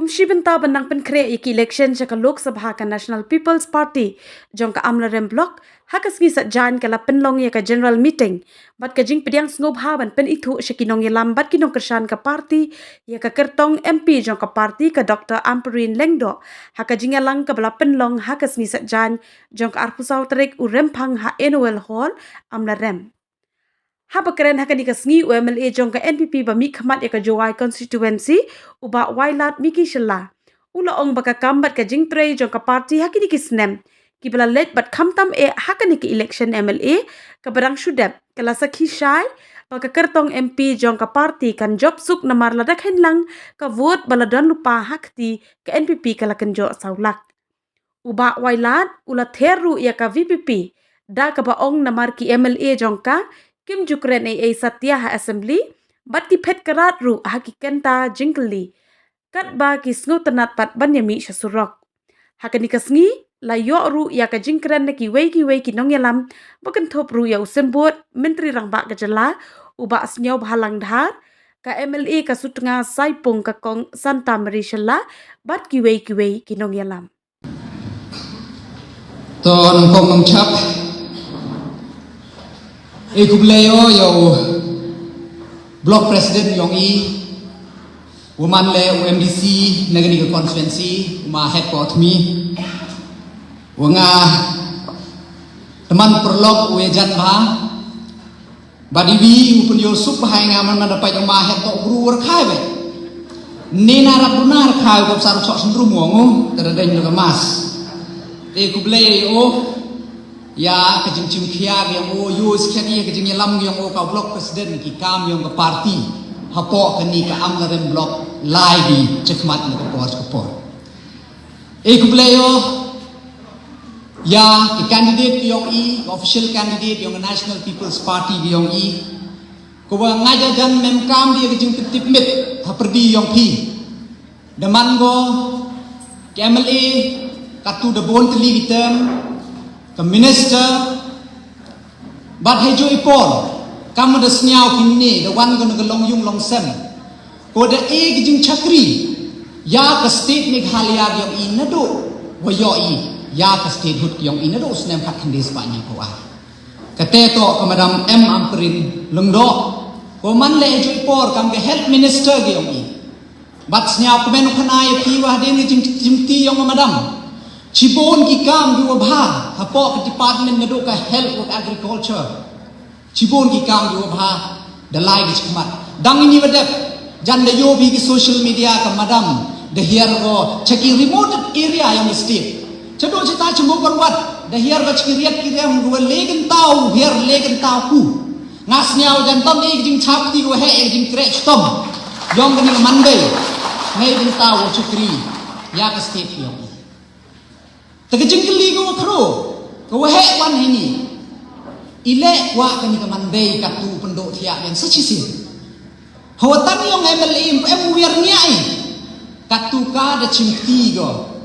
Kumshi benta benang penkre iki election jaka Lok Sabha ka National People's Party jong ka amla rem block hakas ngi sa jan kala penlong ya ka general meeting bat ka jing pediang sngop ha ban pen itu shakinong ya lambat kinong kersan ka party ya ka kertong MP jong ka party ka Dr. Amperin Lengdo haka jing lang ka bala penlong hakas ngi sa jan jong ka arpusau terik u rempang ha annual hall amla rem. Haba keren haka ni kasngi UMLA jong ka NPP ba mi khamat ya ka Jowai constituency uba wailat miki shela. Ula ong baka kambat ka jingtre jong ka party haki ni kisnem. Kibala let bat kamtam haka ni ki election MLA ka barang syudap kala sakhi syai baka kertong MP jong ka party kan job suk namar ladak henlang ka vote baladan lupa hakti ka NPP kala kenjo saulak. Uba wailat ula theru ya ka VPP da ka baong namar ki MLA jong ka Kim Jukren AA Satya ha Assembly bat ki phet karat ru hakikenta jingkli kat ba ki sngu tanat pat banyami shasurok hakani kasngi la yo ru ya ka jingkren ki wei ki nong yalam bakan thop ru ya usembot menteri rangba ka jala uba asnyau bhalang dhar ka MLA ka sutnga saipung ka kong Santa Marishala bat ki wei ki nong yalam ton kong mengcap Ikubleo yo block president yong woman le UMDC negani ke konstituensi ma headquarter mi wanga teman perlok wejan ba badiwi upun yo sup hai ngaman dapat yo ma head to guru khai be nina rabunar khai ko sar sok sendrum wongo terden yo mas Ikubleo ya kejing cimkiar yang use kini kejing lam yang ka blok presiden ki kam yang ka parti hapo kani ka amlarem blok live cekmat ni kapor ekubleo ya ki candidate yang official candidate yang National People's Party yang ko ba ngaja jan mem kam dia kejing tip mit haperdi yang pi demango KMLA katu de bon teli vitem the minister but hejo ipol kamu da snyau kini the one gonna long yung long sem ko da gijing chakri ya ka state Meghalaya yang inado wayo ya ka state hut yang inado snem khat khandis pa nya ko kate to ka madam M Amperin Lengdo ko man le hejo ipol kam ke health minister ge yang but snyau kemen khanai pi wa den gijing jimti yang madam Cibon ki kam di wabha hapo ke department nado ka health or agriculture Cibon ki kam di wabha dalai di kemat dang ini wadap jan da yo bi ki social media ka madam the here go checking remote area yang state cedo cita cembo korwat the here go checking riat kiram go legen tau here legen tau ku ngas nyau jan tom e jing chap ti go he jing kre stom yong ni mandai nei bin tau chukri ya ka state yo Tegejeng keli ko kro, ko he wan ini, ile wa kani kamandai katu pendok tiak yang secisi. Hawatan yang MLA wir niai, katu ka da cimti go,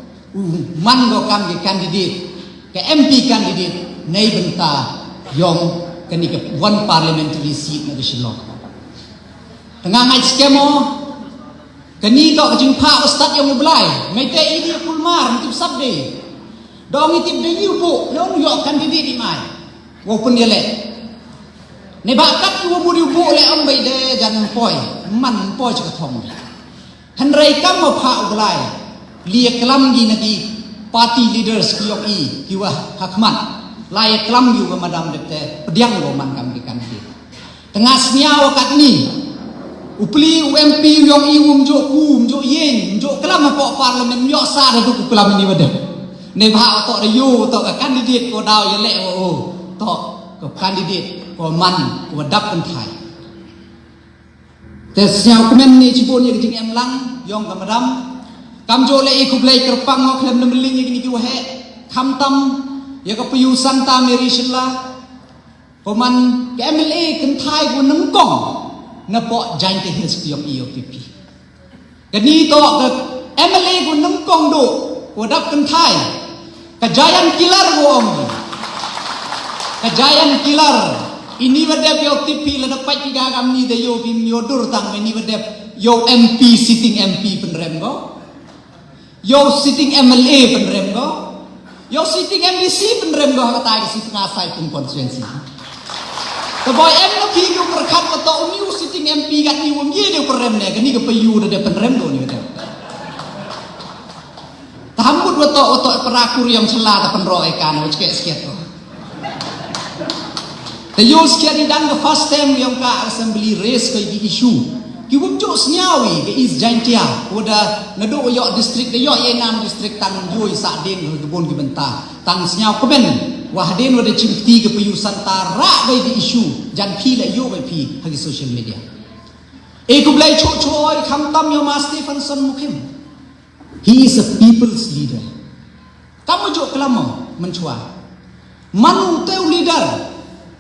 man go kam ke candidate, ke MP candidate, nei benta yang kani ke one parliamentary seat na Shillong. Tengah ngai skemo, kani ko kajing pa ustad yang mulai, mai te ini kulmar untuk sabde. Dong itip de yubu leon yo candidate di mai wo pun dia le ne bakat wo mu yubu le am bai de jan poi man poi chka thong han rei kam mo pha uglai lie klam gi nagi party leaders ki yo ki wa hakman lai klam yu ga madam de te pediang wo man kam ki candidate tengah sniaw kat ni upli UMP yang wum jo yen jo klam po parlimen yo sa de ku klam ni wade ne bha to de yu to ka candidate ko daw ye le to ko candidate ko man ko dap kan thai te siao komen ni chibon ye jing em lang yong ka madam kam jo le ku blai kerpang ngo khlem nem ling ye ni ki wa he kham tam ye ka piyu Santa Marishala ko man ke MLA kan thai ko nang kong na po jain te his ki yong EOPP kani to ka MLA ko nang kong do ko dap kan thai Kajayan killer wong, kajayan killer. Ini wadap yo TV la dapat tiga kami de yo bim yo dur tang ini wadap yo MP sitting MP penrem go. yo sitting MLA penrem go yo sitting MDC penrem go kata ke si pengasai pun konstituensi the boy MP yo perkat atau new sitting MP kat ni wong ye dia penrem ne kini ke payu de penrem go ni kata tahambut wato perakur yang celah ta penro ekan sikit tu the use carry dan the first time yang ka assembly raise ke issue ki wum jo snyawi ke is jantia oda nado yo district yo yenam district tang joi sa den kebon ki benta tang snyaw komen wah den oda cimti ke payusan tara ke issue jan phi la yo ke phi hagi social media e ku blai cho oi kham tam yo ma Stephenson mukim he is a people's leader kamu jo kelamo menchua manu teu leader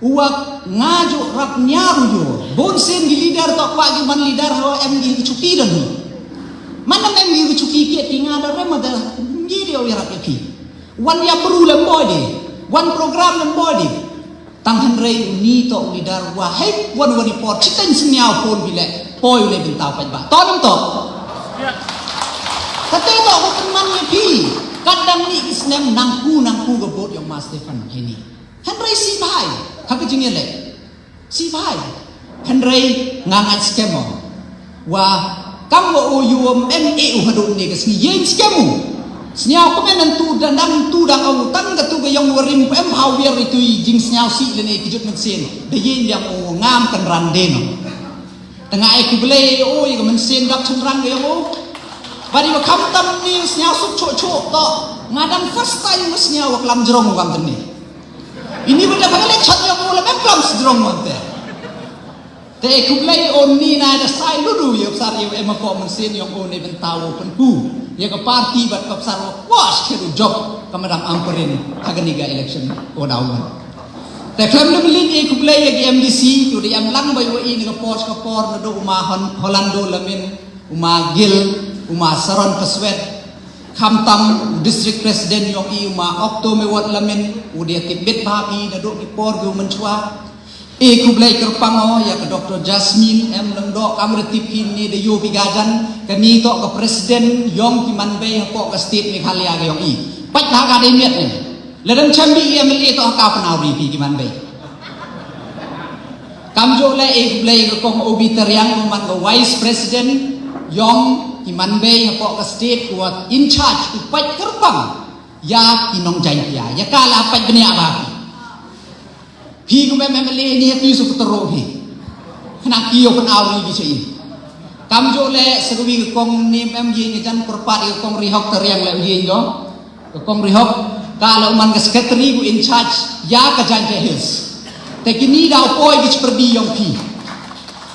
uak ngajo rap nyaru jo bon sen gi leader to kwa gi man leader ho em gi cuki dan mana em gi cuki ke tinga da rema da ngi dia wi rap ki wan ya perlu lem body wan program lem body tang han rei ni to leader wa hei wan wan report chitan snyao pon bile poi le bin ta pa ba to nam to kate to ko man ni pi kadang ni isnem nangku ga bot yang mas Stefan ini Henry si bahai hak jingin le si bahai Henry ngangat skemo wa kamu uyum ME hadun ni ke sini yen skemu snyau komen tu dan tu dah au tan ga tu ga yang warim em hawier itu jing snyau si le ni kijut mensen de yen yang ngam kan randen tengah ek bele oi ga mensen gap cenrang ga yo bari wa kam tam ni snyau suk chok to ngadang first time snyau klam jerong kam teni ini benda bagaimana cakap yang mula memang sedrong mante. Teh kublai oni na ada sai lulu ya besar ya emang kau mesin yang oni bentawu penku ya ke parti bat ke besar was keru job kemadam amperin haganiga election odawan. Teh klaim lebih ni kublai ya di MDC tu di yang lang bayu ini ke pos ke por nado umah Holando lamin umah Gil umah Saron Peswet Khamtam district president yang ima okto mewat lamin udia tibet babi naduk di por gu menchua ku blai kerpango ya ke Dr. Jasmine em lengdok kamu retipin ni de yo pigajan kani to ke presiden yong ki manbe ko ke state Meghalaya ga yong i pat ha ga de miet ni ledang chambi MLA to ka panawri pi ki manbe kamjo le ku blai ke kong obiter yang man ke vice president yong iman bay apa ke state kuat in charge upai terbang ya kinong jantia ya kala apa benia apa pi ku memele ni hati su teruk pi kena kiyo pen awi bi sei kam jo le seruwi kong ni mem ye jan perpat ke kong rihok teriang le ye jo ke kong rihok kalau man ke secretary ku in charge ya ke jantia hills te kini dah poi bi perdi yong pi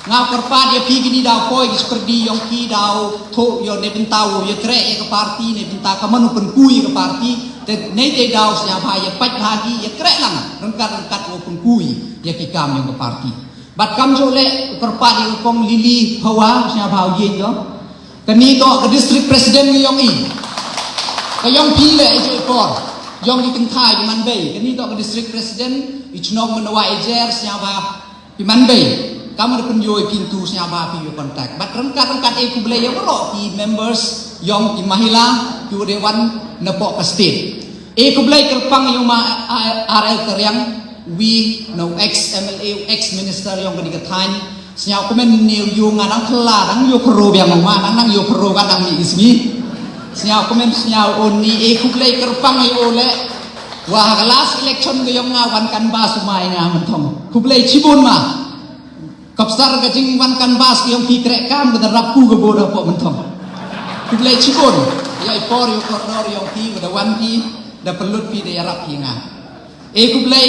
ngau perpat ya pi gini dah poi seperti yang ki dah to yo ne bentau ya krek ya ke parti ne benta ka manu penkui ke parti te ne te dah sia ba ya pat lagi ya krek lang rengkat wo penkui ya ki kam yang ke parti bat kam jo le perpat ya kong lili hawa sia ba yin yo kani to ke district president yang i ka yang pi le je por yang di tengkai di manbei kani to ke district president ichnog menawa ejer sia ba di manbei kamu ada penjoi pintu siapa pi kontak. Bat rengkat aku boleh yang berok di members yang di mahila di dewan nepok ke state. Aku boleh kerpang yang ma RL teriang we no ex MLA ex minister yang kedikatan. Siapa komen new yung nang kelar nang yo pro yang ma nang yo pro kan nang ni ismi. Siapa komen siapa oni aku boleh kerpang yo oleh wah last election ke yang ngawan kan basumai ngaman thong. Aku boleh cibun ma kapsar gajing wan kan bas yang pikrek kam ke rapu ke bodoh pok mentong kulai cibon ya ipor yo koridor yang pi ke wan pi da pelut pi de yarap pi nga kulai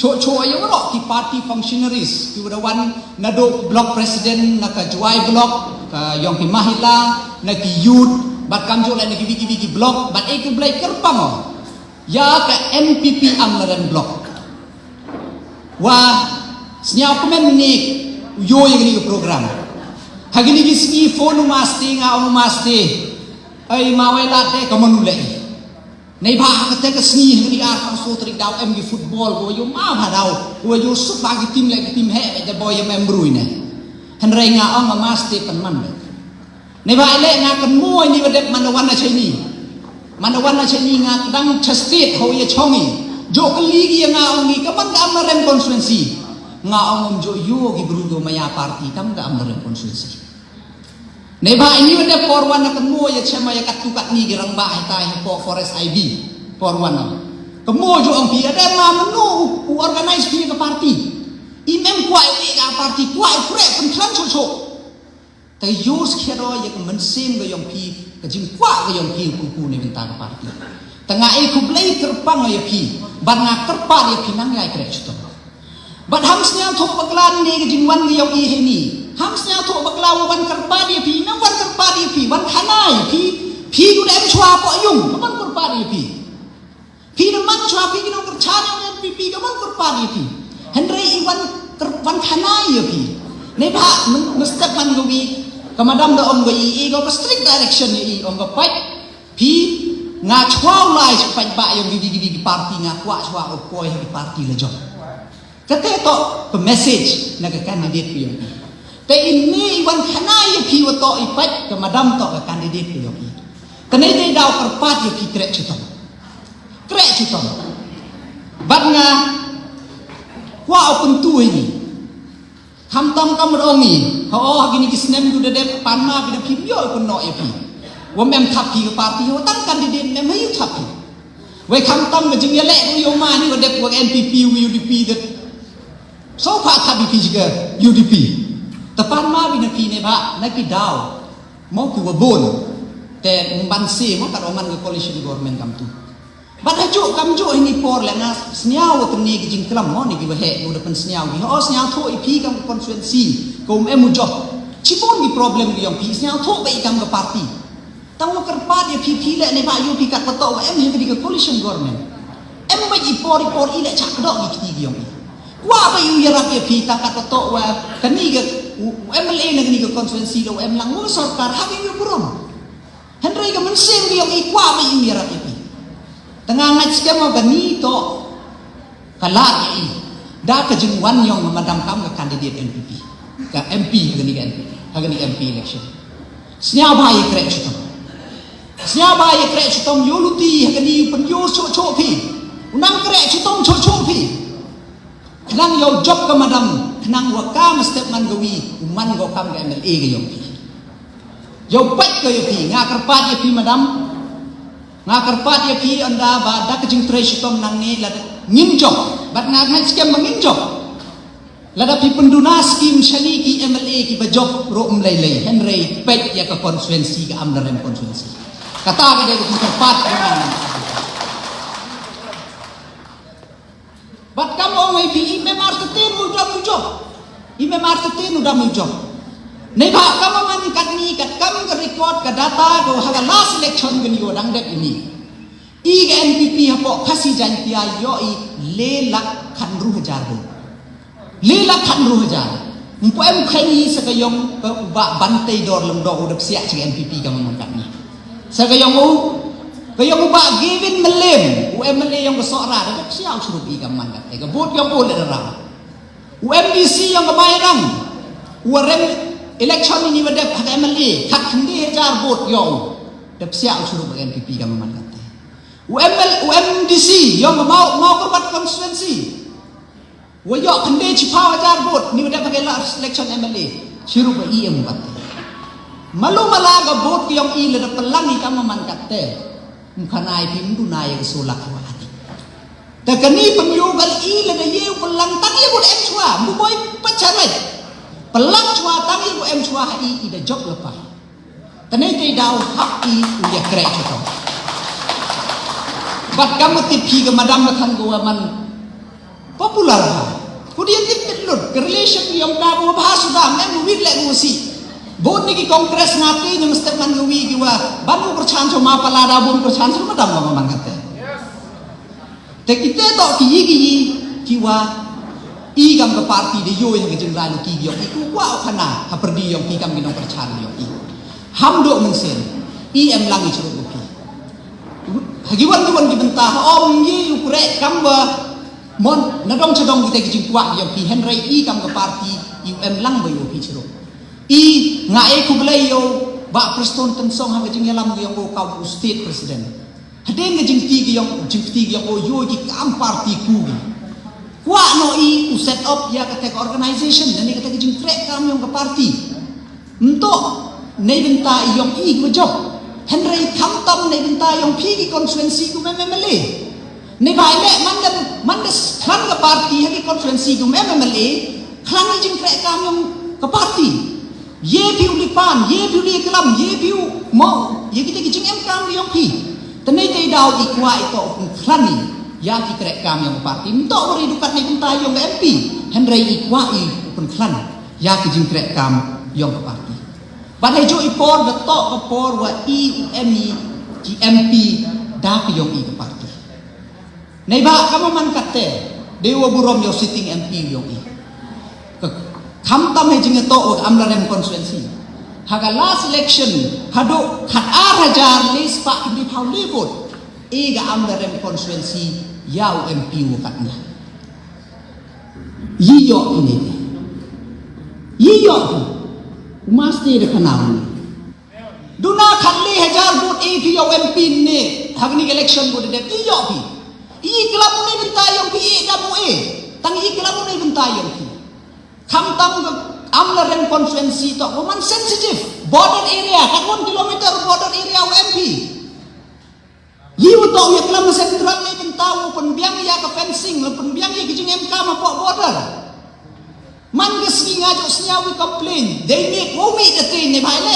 cho yo ro ki party functionaries ki wan nado block president na ka juai block ka yang pi mahila na ki youth bat kam jo la na ki bigi block bat kulai kerpang ya ka MPP amlaran block wah senyap komen ni yo yang ni program hagini giski phone maste nga maste ai mawela te kamanule nei ba ka te ka sni ni ar ka so tri daw em gi football go yo ma ba daw go yo su ba gi tim le tim he de boy membru ine han renga on maste kan man nei ba le nga kan mo ni ba de man wan na chai ni manawan na siya nga kadang state ho ya chongi jo kaligi nga ongi kaman ka amrem constituency nga ong jo yo gi brudo maya party kam ka amrem constituency ne ba ini ada porwan na kemo ya chama ya katukat ni girang ba ai tai po forest ib porwan na kemo jo ang pi ada ma menu organize pi ka party imem kwai ka party kwai pre pen tran choแต่ยูสแค่รอยังมันเซ็มก็ยังพีก็จึงกว่าก็ยังพีคุณในเป็นตากปาร์ตี้แต่งาไอ้คุบเลยกระปังก็ยังพีบัดงากระปาร์ยังพีนั่งใหญ่กระชุดบัดฮัมส์เนี่ยทุกบักลานนี่ก็จึงวันก็ยังอีเฮนี่ฮัมส์เนี่ยทุกบักลาวันกระปาร์ยังพีนั่งวันกระปาร์ยังพีวันขนายพีดูแลชัวปอยุ่งก็มันกระปาร์ยังพีน้ำมันชัวพีกินองกระชาเนี่ยพีก็มันกระปาร์ยังพีเห็นไรอีวันขนายยังพีในพระมันสเต็ปมันก็มีKamadam da om goi go strict direction ni om go pai pi nga chwau lai pai ba yong gigi party nga kwa chwa o koi hi party le jo kate to the message na ka candidate pi te ini wan khana ye pi wo to i pai kamadam to ka candidate pi yo kane te dau karpat ye pi kre chuto bat nga kwa o pentu ini ham tam kam rongi ho gini kisnem du de panma bi de phim yo ko no e pi wo mem thap pi ka party ho tan candidate mem hayu thap pi we kham tam ga jing ye le yo ma ni wo de wo NPP UDP de so pha thap bi pi ga UDP ta panma bi na pi ne ba na ki daw mo ku wo bon te ban se mo ka roman ga coalition government kam tu But hajuk kam jo ini por le na sniaw tu ni jing klam mo ni gi he u depan sniaw gi ho sniaw tho i pi kam konstituensi ko em jo chipon gi problem gi yang pi sniaw tho be kam ga party tang lo kerpa dia pi le ne ba yu pi kat pato em he gi coalition government em ba i por i le chak dok gi gi yang wa ba yu ya rap pi ta kat pato wa kani ga MLA na gi konstituensi lo em lang mo sarkar ha gi burom henry ga men sem gi yang i kwa ba yu ya rap pi tengah ngai skema gani to kala i da ka jing wan yong madam kam ka candidate NPP ka MP gani ka NPP gani MP election snya ba ye kre chutom yoluti gani pen yo cho pi unang kre chutom cho pi nang yo job ka madam nang wa kam step man gawi man go kam ka MLA ga yong pi yo pat ka yo pi nga karpat ye pi madam nga karpat ye pi anda ba da ka jing tre chutom nang ni la ngin job bat nga ngai skem mangin job lada pi penduna skim shani ki MLA ki ba job ro lei henry pet ya ka konstituensi ka amdarem konstituensi kata ga de ki karpat bat kam o ngai pi me martetin mu job nei ba kam man kat ni kat kam ka record ka data go ha last election gani go dang dep ini i ga NPP ha po khasi jan pia yo i le lak khan ru hajar bo le lak khan ru hajar mpo em khani sa ka yong ba ban tei dor lem do dep sia chi NPP ka man kat ni sa ka yong ba givin melem u MLA yong ko so ra dep sia churu i ka man kat ka bot yong bol le ra u MDC yong ka bayrang u rem election ini wadap hak MLA hak hindi hajar bot yo dap siap suruh NPP kami man kata UMDC yang mau korban konstituensi wajak hindi cipa hajar bot ni wadap hak election MLA suruh ke IM kata malu malaga bot yang i ladap pelang ni kami man kata mukhanai pindu naya kesulak wahati takani penyugal i ladap yew pelang tangi bot M2 muboy pacarai pelang chua tangi bu em chua hai ida job lepas tanai te dau hak i uya kre chuto bat kam tipi ke madam kan go man popular ha kudian tip lut relation yang da go bahas sudah mem wit le go si bon ni ki kongres ngati ni mesti man go wi giwa ban ko chan ma palada bon ko chan madam ma man kate te kite to ki kiwa i gam ka party de yo yang jeng lalu ki yo iku wa khana ha perdi yang ki kam ginong perchan yo i ham do men sen i em lang i churu ki hagiwan ki bentah om yi ukre kam ba mon na dong chadong ki jeng kwa yo ki henry i kam ka party i em lang ba yo ki churu i nga e ku blai yo ba preston tensong ha jeng yalam yo ko ka state president Hadeng ke jingti ke yang yo ki kam parti ku. Kwa no I u set up ya kata organization dan ni kata ke jing krek kam yang ke parti. Untuk nei benta yang I ku job. Henry kam tam nei benta yang pi ki konstituensi ku memele. Nei bai le mandas klan ke parti ha ki konstituensi ku memele. Klan ni jing krek kam yang ke parti. Ye piu lipan, ye piu li kelam, ye piu mau, ye kita kijing em kam yang pi. Tenai tei dau ikwa itu klan ni, ya kita krek kam yang parti. Minta beri dukat ni benta yang MP. Henry ikwa I pun klan, ya kijing krek kam yang parti. Badai jo ipor betok kepor wa IUMI ki MP dah ki yang I ke parti. Nei ba kamu man kate, dewa burom yo sitting MP yang I. Kam tam he jing to amlarem konstituensi. Haga last election hado khat hajar list pak di pau lebot ega amlarem konstituensi yau MP wakatnya. Yiyo ini. Yiyo mesti dikenal. Duna khatli hajar bot AP yau MP ne hagni election bot de yiyo pi. I kelap ne bentayong pi kamu tang I kelap ne bentayong pi. Kam tam amlarem konstituensi to woman sensitive border area 1 kilometer border area UMP yiu to ya kelam sentral ni pentau penbiang ya ke fencing le penbiang ya kijing MK mapo border man gesni ngajo senyawi complain they make movie the train ni baile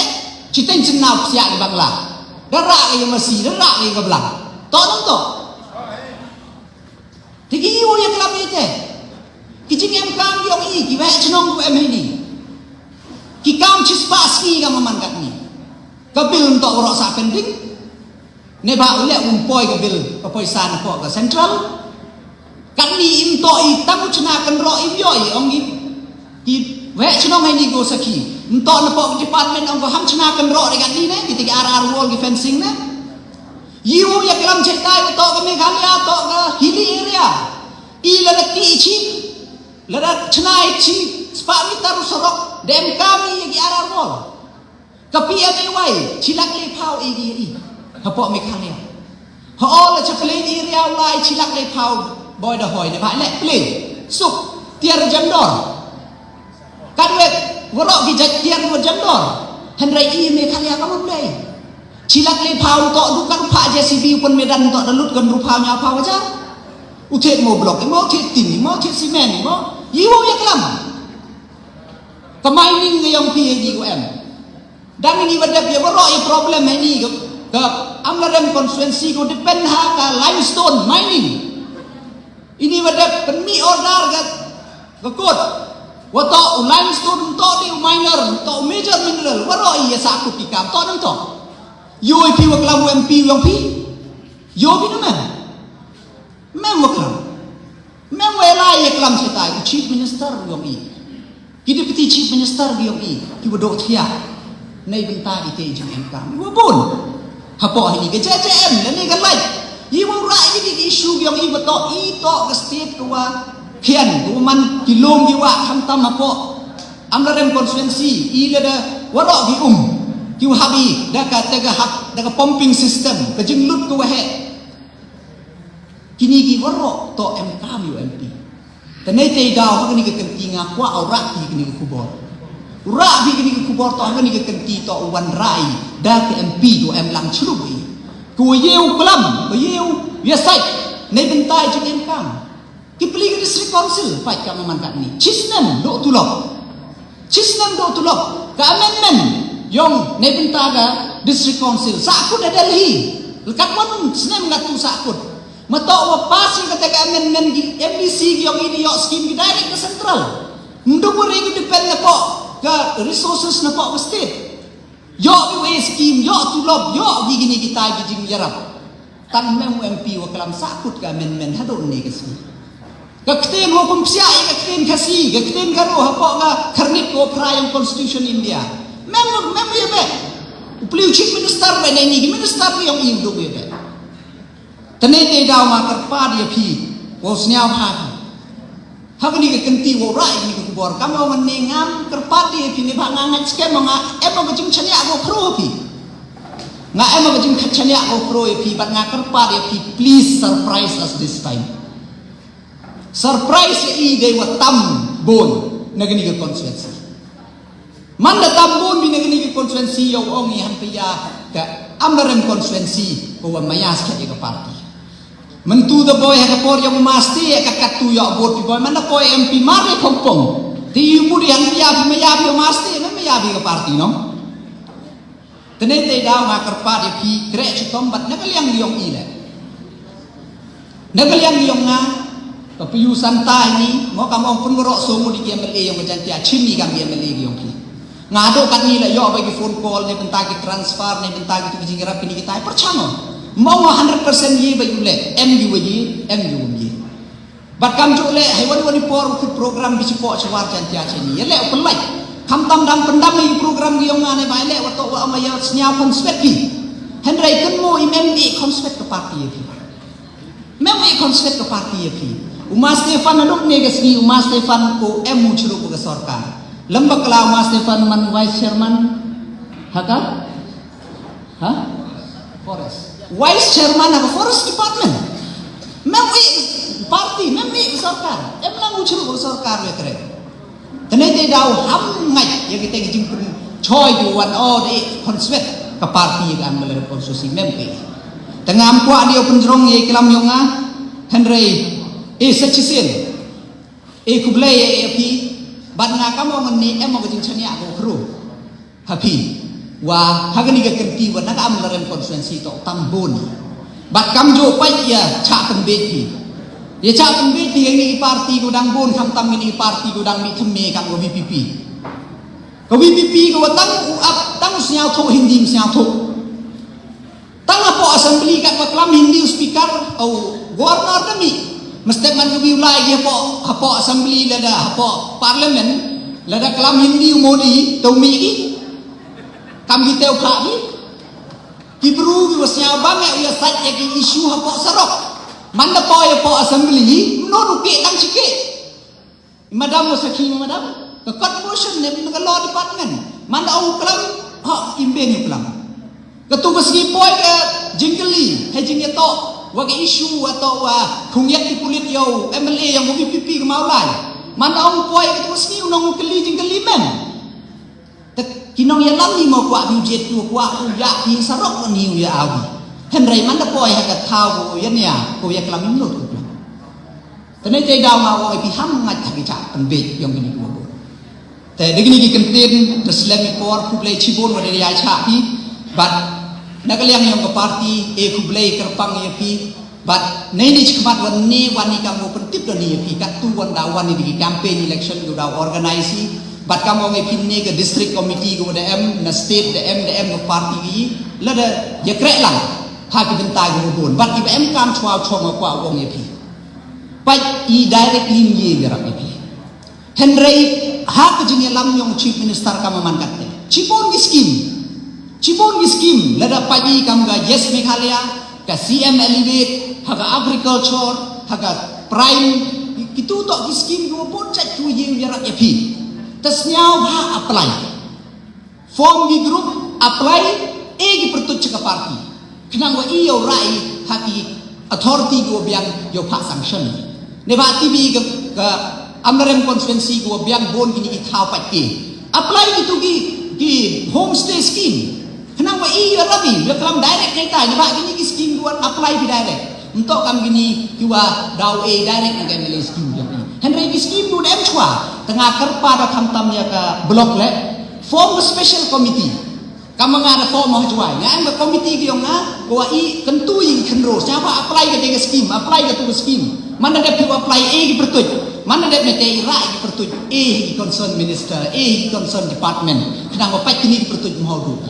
citen cenau sia di bangla darak ya masih darak ya ke belang to nang to tigi yiu ya kelam ite kijing MK yang I ki ba chenong UM ini ki kam cispaski ka mamankat ni kabil untuk orok sa pending ne ba ule umpoi kabil kapoi sana ko ka central kan ni imto I tamu cena kan ro I yo I ong ki we chenong ini go saki into na po department ong ko ham cena kan ro dekat ni ne ki ar wall ki fencing ne yiu ya kelam cetai to ka Meghalaya to ka hilly area I la ti chi la chenai chi spa mi taru sorok dem kami yang arah wall kapi amewai cilak le pau I hapok Meghalaya ha all chakle area lai cilak le pau boy da hoy ne ba le play sup tiar jamdor kadwet worok gi tiar wo jamdor henrai I Meghalaya kamu play cilak le pau to dukan pa JCB pun medan to dalut kan rupanya apa wajar utet mo blok mo tet tin mo tet simen mo yiwo ya kelam kemaining yang PADUM dan ini berdap ya berok ya problem ini ke amlarem konstituensi ko depend ha ka limestone mining ini berdap penmi order ke kot wato limestone to di miner to major mineral berok ya sakut ikam to nang to yo pi waklam MP yang pi yo pi nama mem waklam mem wela ya kelam cetai chief minister yang I kita peti chief minister yang I kita dok tia nei benta ite jeng MK ibu pun hapo ini ke JCM dan ni kan lain ibu rai ini isu yang I beto ito ke state kuwa kian kuman kilom jiwa hantam hapo amlarem konstituensi I lada warok di kiu habi daka tega hak daka pumping system ke jeng lut kuwa he kini ki warok to MK UMP tenai tei dau hak ni ke kenti ngakwa ora ki ni kubor ura bi ni kubor to hak ni ke kenti to wan rai da ke MP do em lang chlui ku yeu kelam ku yeu yesai nei bentai jeng MK ki peli ke district council pai ka mamankat ni chisnem do tulok ka amendment yong nei bentaga district council sakut da Delhi lekat mon snem ngatu sakut matok wa passing kata amendment di MDC yang ini yok scheme direct ke central ndung ri ku depend na po ke resources na po ke state yok we scheme yok tulop yok gini kita gijing yarap tan mem MP wa kalam sakut ke amendment hadon ni ke sini kakten ho pumsia kakten kasi kakten karo hapo ga karnit ko prayang constitution India mem ye be upli chief minister we ni minister yang indo ye be tenai tei dau ma terpa dia pi wo snyau ha ha ni ke kenti wo rai ni ke bor kam wo nengam terpa dia pi ni ba ngangat skem nga e ba jing chania go kro pi nga ema ka jing khachanya ko pro epi but nga karpa epi please surprise us this time. Surprise e gay watam bon nagani ka constituency. Manda tambon bi nagani ka constituency yo ong ihan piya ka amrem constituency ko mayas ka ka party. Mentu the boy ha por yang masti ka katu yo bot boy mana boy MP mare kompong. Ti muri yang piya maya bi masti na maya bi ka party no. Tenete daw nga karpa de pi kre chutom bat nagaliang liong ile. Nagaliang liong nga kapiyusan ta ini mo kamong pun ngorok sumu di MLA yang macam tia chini kang MLA liong pi. Ngado kat ni la yo bagi phone call ni bentagi transfer ni bentagi tu kijingira pini kita percamo. Mau 100% ye bagi ule MU ye. Bat kam jo le hewan wani por ku program bi support swar chan tia chini. Ye le open light. Kam tam dang pendam ni program gi yong ane baile wato wa amaya snya konspek pi. Henry kan mo imembi konspek ke parti ye. Membi konspek ke parti ye pi. Umas Stefan aduk ne gesni Umas Stefan ko MU churu ko sarkar. Lembak kala Umas Stefan man vice chairman haka? Ha? Forest. Vice chairman haka forest department. Membi parti, membi sarkar. Emlang churu ko sarkar le kre. Tenete daw ham ngai yang kita jing pun choi du wan o de konswet ka parti yang amel konstitusi mempe tengam kwa dia penjrong ye kelam yonga Henry sechisen kublai ye pi ban nga kamo ngani emo ka jing chania ko kru happy wa hagani ga kerti wa nak amel konstitusi to tambon bat kamjo pai ya cha tembe pi. Dia cak tembik di ini parti gudang bon kam tam ini parti gudang mi themme kam go VPP. Go VPP go tang up tang siao tho hindi siao tho. Tang apo assembly kat maklam hindi speaker au governor demi. Mesti man go biulai dia apo assembly lada apo parlimen lada kelam hindi modi to mi ki. Kam kiteu kha ni. Kibru go siao bange ya sat ya ki issue apo sarok. Manda po assembly no rupi tang sikit. Madam mo sakhi madam. The cut motion ne ng law department. Manda au kelam ha imbe ni kelam. Ketugas ni poy ke jingkeli he jingeto wagi issue atau khungiat di kulit yo MLA yang VPP ke maulai. Manda au poy ketugas ni unong keli jingkeli men. Kinong ya lam ni mo kwa bijet tu kwa ya pi sarok ni ya awi. Henry mana boy hakat tahu ya niya ko ya kelam minut ko. Tene jay daw ma wo pi ham ngat thagi cha tembe yang ini ko. Te degini ki kentin Islamic por kublai chibon wa dari cha pi but nagaliang yang ke parti kublai kerpang ya pi but nei ni chikmat wan ni kam mo pentip do ni pi kat tu wan daw wan ni di campaign election go daw organize but kamu ngepin ni ke district committee go DM na state DM ke parti gi lada ya krek lang haki bentai gubun bat IBM kam chwa choma kwa wong yepi pai I direct lim ye gerak yepi Henry hak jing lam yong chief minister kam mankat chipon gi scheme lada pai kam ga yes Meghalaya ka CM elevate haga agriculture haga prime itu tok gi scheme gubun chat tu ye gerak yepi tasnyau ha apply form gi group apply gi pertut ke parti kenang wa iyo rai hati authority go biang yo pak sanction ne ba TV ke amrem constituency go biang bon gini ithau patke apply gitu gi homestay scheme kenang wa iyo rabi le kelam direct kai ne ba gini ki scheme go apply bi direct untuk kam gini kiwa daw direct nang MLA scheme yang ni Henry ki scheme do dem chwa tengah kerpa da khamtam ya ka block le form special committee kamu ngada form mau jual, ngan ke komiti kiong nga, kau kentu yang kenro, siapa apply ke tiga scheme, apply ke tu scheme, mana dia perlu apply ki pertuj, mana dia mete ira ki pertuj, ki concern minister, ki concern department, kenapa pai kini ki pertuj mau du,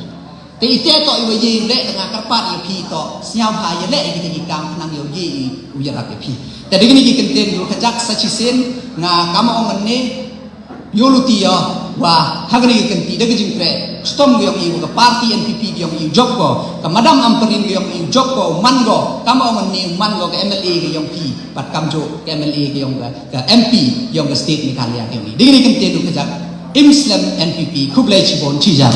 te itu to iwa ye le tengah kerpat ye pi to, siapa ye le kita kikam kenang ye uyarak ye pi, jadi gini kikenten dulu kejak sacisen, nga kamu orang ne yoluti ya wah hagani kenti de gijing pre stom gyong iu ke parti NPP gyong iu jokko ke madam amperin gyong iu jokko mango kamu ngon ni mango ke MLA gyong pi pat kamjo ke MLA gyong ke MP gyong ke state Meghalaya gyong ni dingini kenti du kejak Imslam NPP kublai chibon chijar